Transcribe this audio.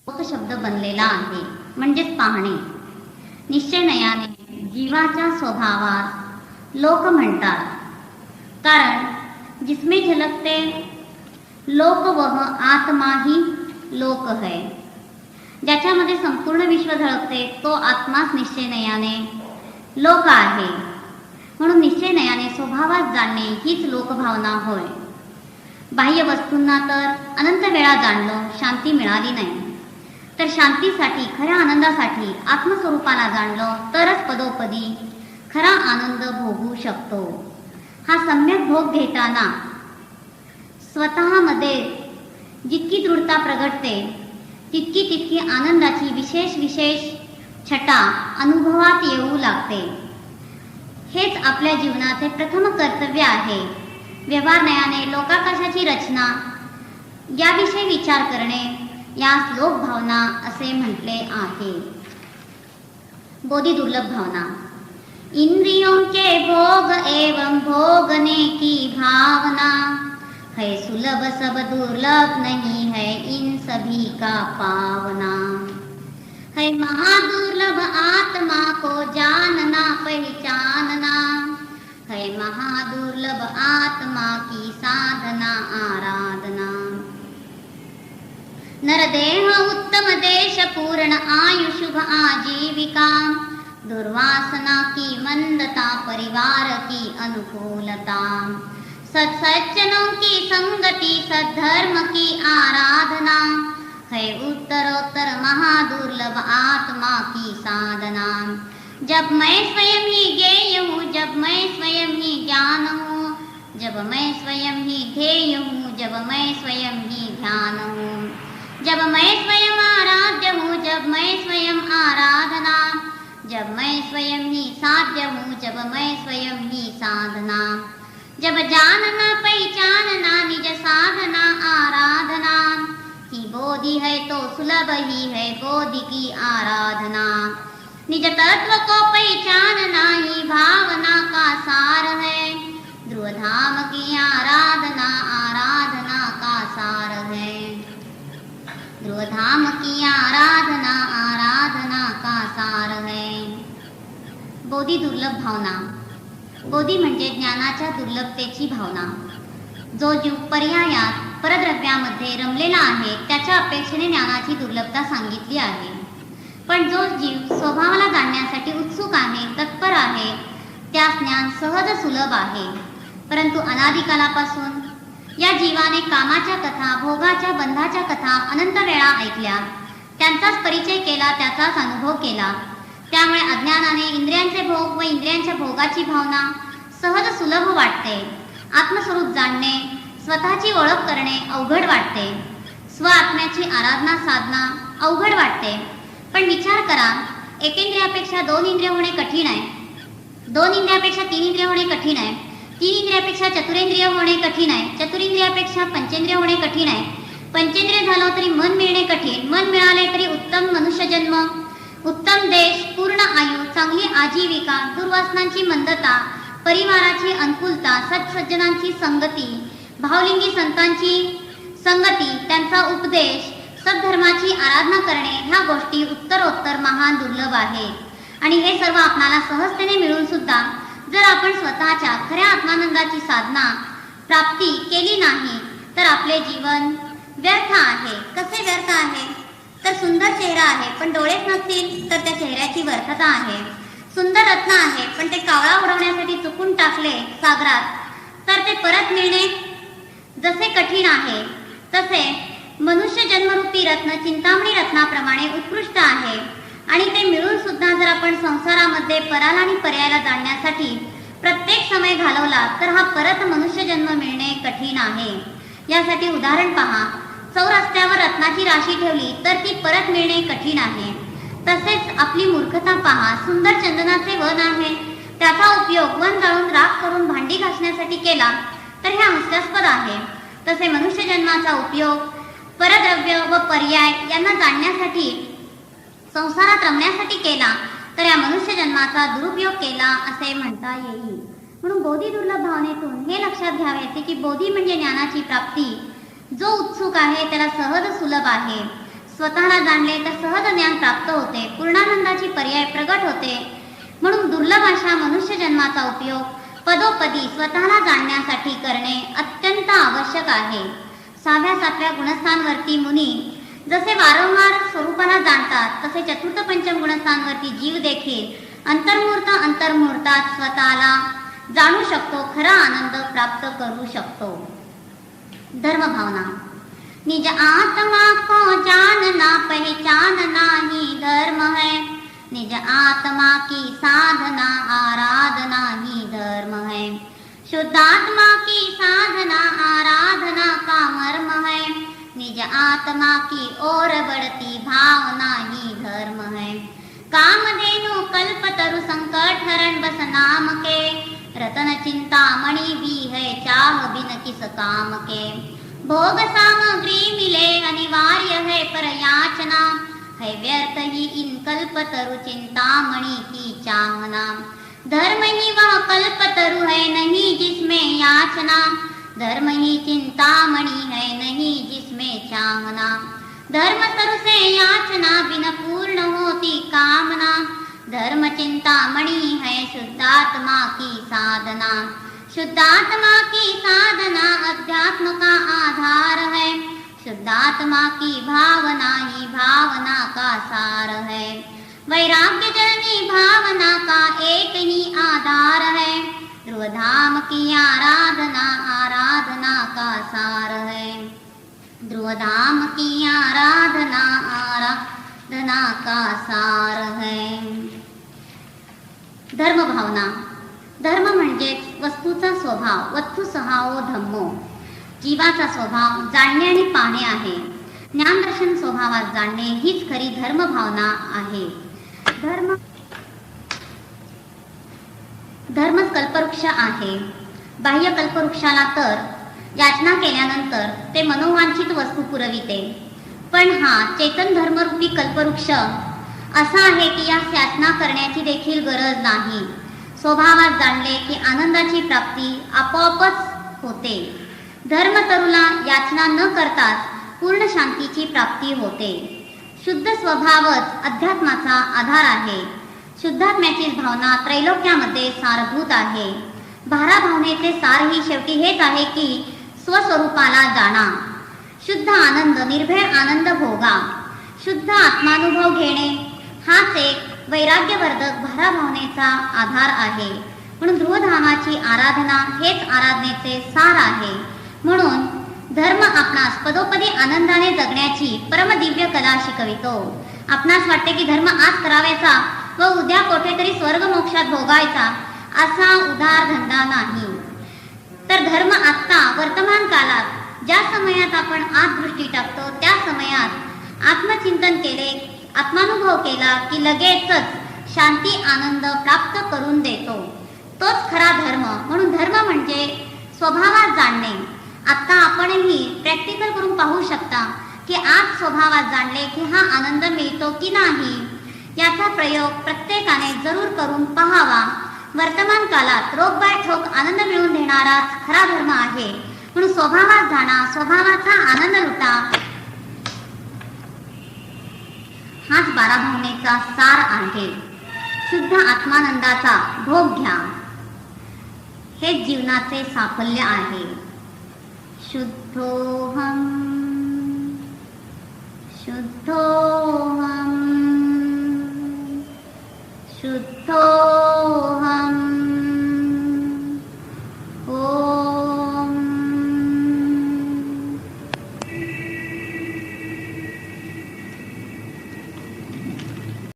शब्द बनलेला आहे, म्हणजेच पाहणे. निश्चयनयाने जीवाच्या स्वभावात लोक म्हणतात, कारण जिसमें झलकते लोक वह आत्मा ही लोक है. ज्याच्यामध्ये संपूर्ण विश्व झळकते तो आत्माच निश्चयनयाने लोक आहे. म्हणून निश्चयनयाने स्वभावात जाणणे हीच लोकभावना होय. बाह्य वस्तूंना तर अनंत वेळा जाणलो, शांती मिळाली नाही. तर शांतीसाठी, खऱ्या आनंदासाठी आत्मस्वरूपाला जाणलो तरच पदोपदी खरा आनंद भोगू शकतो. हा सम्यक भोग घेताना स्वतःमध्ये जितकी दृढता प्रगटते तितकी आनंदाची विशेष छटा अनुभवात येऊ लागते. हेच आपल्या जीवनाचे प्रथम कर्तव्य आहे. व्यवहारनयाने लोकाकाशाची रचना याविषयी विचार करणे यास लोकभावना असे म्हटले आहे. बोधी दुर्लभ भावना. इंद्रियों के भोग एवं भोगने की भावना है सुलभ सब दुर्लभ नहीं है इन सभी का पावना. है महादुर्लभ आत्मा को जानना पहचानना. है महादुर्लभ आत्मा की साधना आराधना. नरदेह उत्तम देश पूर्ण आयु शुभ आजीविका. दुर्वासना की मंदता परिवार की अनुकूलता. सज्जनों की संगति सद्धर्म की आराधना. है उत्तरोत्तर महादुर्लभ आत्मा की साधना. जब मैं स्वयं ही ज्ञेय हूँ, जब मैं स्वयं ही ज्ञान हूँ, जब मैं स्वयं ही ध्येय हूँ, जब मैं स्वयं ही ध्यान हूँ, जब मैं स्वयं आराध्य हूँ, जब मैं स्वयं आराधना, जब मैं स्वयं ही साध्य हूँ, जब मैं स्वयं ही साधना. जब जानना पहचानना निज साधना आराधना. की बोधि है तो सुलभ ही है बोधि की आराधना. निज तत्व को पहचानना ही भावना का सार है. ध्रुव धाम की आराधना आराधना का सार है. ध्रुव धाम की आराधना आराधना का सार है. बोधी दुर्लभ भावना. बोधी म्हणजे ज्ञानाच्या दुर्लभतेची भावना. जो जीव पर्यायात परद्रव्यामध्ये रमलेला आहे त्याच्या अपेक्षेने ज्ञानाची दुर्लभता सांगितली आहे. पण जो जीव स्वभावाला जाणण्यासाठी उत्सुक आहे, तत्पर आहे, त्यास ज्ञान सहज सुलभ आहे. परंतु अनादिकालापासून या जीवाने कामाच्या कथा, भोगाच्या बंधाच्या कथा अनंत वेळा ऐकल्या, त्यांचाच परिचय केला, त्याचाच अनुभव केला. त्यामुळे अज्ञानाने इंद्रियांचे भोग व इंद्रियांच्या भोगाची भावना सहज सुलभ वाटते. आत्मस्वरूप जाणणे, स्वतःची ओळख करणे अवघड वाटते. स्व आत्म्याची आराधना साधना अवघड वाटते. पण विचार करा, एक इंद्रियापेक्षा दोन इंद्रिय होणे कठीण आहे. दोन इंद्रियापेक्षा तीन इंद्रिय होणे कठीण आहे. तीन इंद्रियापेक्षा चतुरेंद्रिय होणे कठीण आहे. चतुरेंद्रियापेक्षा पंचेंद्रिय होणे कठीण आहे. पंचेंद्रिय झालं तरी मन मिळणे कठीण. मन मिळाले तरी उत्तम मनुष्य जन्म, उत्तम देश, पूर्ण आयु, चांगली आजीविका, दुर्वासनांची मंदता, परिवाराची अनुकूलता, सज्जनांची संगती, भावलिंगी संतांची संगती, त्यांचा उपदेश, सद्धर्माची आराधना करणे ह्या गोष्टी उत्तरोत्तर महान दुर्लभ आहे. आणि हे सर्व आपणाला सहजतेने मिळून सुद्धा जर आपण स्वतःच्या खऱ्या आत्मानंदाची साधना प्राप्ती केली नाही तर आपले जीवन व्यर्थ आहे. कसे व्यर्थ आहे? तर सुंदर चेहरा आहे पण डोळेच नसतील तर त्या चेहऱ्याची व्यर्थता आहे. सुंदर रत्न आहे पण ते कावळा उडवण्यासाठी चुकून टाकले सागरात तर ते परत मिळणे जसे कठीण आहे, तसे मनुष्य जन्मरूपी रत्न चिंतामणी रत्नाप्रमाणे उत्कृष्ट आहे. आणि ते मिळून सुद्धा जर आपण संसारामध्ये पराला आणि पर्यायाला जाणण्यासाठी प्रत्येक समय घालवला तर हा परत मनुष्य जन्म मिळणे कठीण आहे. यासाठी उदाहरण पहा. चौरस्त्यावर रत्नाची राशी ठेवली तर ती परत मिळणे कठीण आहे. तसेच आपली मूर्खता पहा. सुंदर चंदनाचे वन आहे, त्याचा उपयोग वन जाळून राख करून भांडी घासण्यासाठी केला तर हे हास्यास्पद आहे. तसे मनुष्य जन्माचा उपयोग परद्रव्य व पर्याय यांना जाणण्यासाठी, संसारात रमण्यासाठी केला तर या मनुष्य जन्माचा दुरुपयोग केला असे म्हणता येईल. म्हणून बोधी दुर्लभ भावनेतून हे लक्षात घ्यावे की बोधी म्हणजे ज्ञानाची प्राप्ती. जो उत्सुक आहे त्याला सहज सुलभ आहे. स्वतःला जाणले तर सहज ज्ञान प्राप्त होते, पूर्णानंदाची पर्याय प्रगट होते. म्हणून दुर्लभ अशा मनुष्य जन्माचा उपयोग पदोपदी स्वतःला जाणण्यासाठी करणे अत्यंत आवश्यक आहे. 6व्या-7व्या गुणस्थांवरती मुनी जसे वारंवार स्वरूपाला जाणतात, तसे चतुर्थ पंचम गुणस्थांवरती जीव देखील अंतर्मुहूर्तात स्वतःला जाणू शकतो, खरा आनंद प्राप्त करू शकतो. धर्म भावना. निज आत्मा को जानना पहचानना ही धर्म है. निज आत्मा की साधना आराधना ही धर्म है. शुद्धात्मा की साधना आराधना का मर्म है. निज आत्मा की ओर बढ़ती भावना ही धर्म है. कामधेनु कल्पतरु संकट हरण बस नाम के. रतन चिंतामणि भी है चाह बिन किस काम के. भोग सामग्री मिले अनिवार्य है पर याचना. है व्यर्थ ही इन कल्पतरु चिंतामणि की चाहना. धर्म ही वह कल्पतरु है नहीं जिसमें याचना. धर्म ही चिंतामणि है नहीं जिसमें चाहना. धर्म तरु से याचना बिन पूर्ण होती कामना. धर्म चिंतामणि है शुद्धात्मा की साधना. शुद्धात्मा की साधना अध्यात्म का आधार है. शुद्धात्मा की भावना ही भावना का सार है. वैराग्य जननी भावना का एक ही आधार है. ध्रुवधाम की आराधना आराधना का सार है. ध्रुवधाम की आराधना आराधना का सार है. धर्म भावना. धर्म म्हणजे वस्तूचा स्वभाव, वस्तू स्वभावो धम्मो. जीवाचा स्वभाव जाणणे आणि पाहणे आहे. ज्ञानदर्शन स्वभावात जाणणे हीच खरी धर्म भावना आहे. धर्मच कल्पवृक्ष आहे. बाह्य कल्पवृक्षाला तर याचना केल्यानंतर ते मनोवांछित वस्तू पुरविते, पण हा चेतन धर्मरूपी कल्पवृक्ष असा आहे की या याचना करण्याची देखील गरज नाही. स्वभावात जाणले की आनंदाची प्राप्ती आपोआपच होते. धर्मतरुला याचना न करताच पूर्ण शांतीची प्राप्ती होते. शुद्ध स्वभावच अध्यात्माचा आधार आहे. शुद्धात्म्याची भावना त्रैलोक्यामध्ये सारभूत आहे. भारा भावनेचे सार ही शेवटी हेच आहे की स्वस्वरूपाला जाणा, शुद्ध आनंद निर्भय आनंद भोगा, शुद्ध आत्मानुभव घेणे हाच एक वैराग्यवर्धक भारा भावनेचा आधार आहे. म्हणून ध्रुवधामाची आराधना हेच आराधनेचे सार आहे. म्हणून धर्म आपणास पदोपदी आनंदाने जगण्याची परमदिव्य कला शिकवितो. आपणास वाटते की धर्म आज करावायचा व उद्या कोठेतरी स्वर्ग मोक्षात भोगायचा असा उदार धंदा नाही. तर धर्म आत्ता वर्तमान काळात ज्या समयात आपण आत दृष्टी टाकतो त्या समयात आत्मचिंतन केले, आत्मानुभव केला की लगेचच शांती आनंद प्राप्त करून देतो. तोच खरा धर्म. म्हणून धर्म म्हणजे स्वभावात जाणणे. आता आपणही प्रॅक्टिकल करून पाहू शकता की आज स्वभावात जाणले की हा आनंद मिळतो की नाही याचा प्रयोग प्रत्येकाने जरूर करून पाहावा. वर्तमान काळात रोग बाय ठोक आनंद मिळवून देणाराच खरा धर्म आहे. म्हणून स्वभावात जाणा, स्वभावाचा आनंद लुटा हाच बारा भावनेचा सार आहे. शुद्ध आत्मानंदाचा भोग घ्या हे जीवनाचे साफल्य आहे. शुद्धोहम शुद्धोहम शुद्धो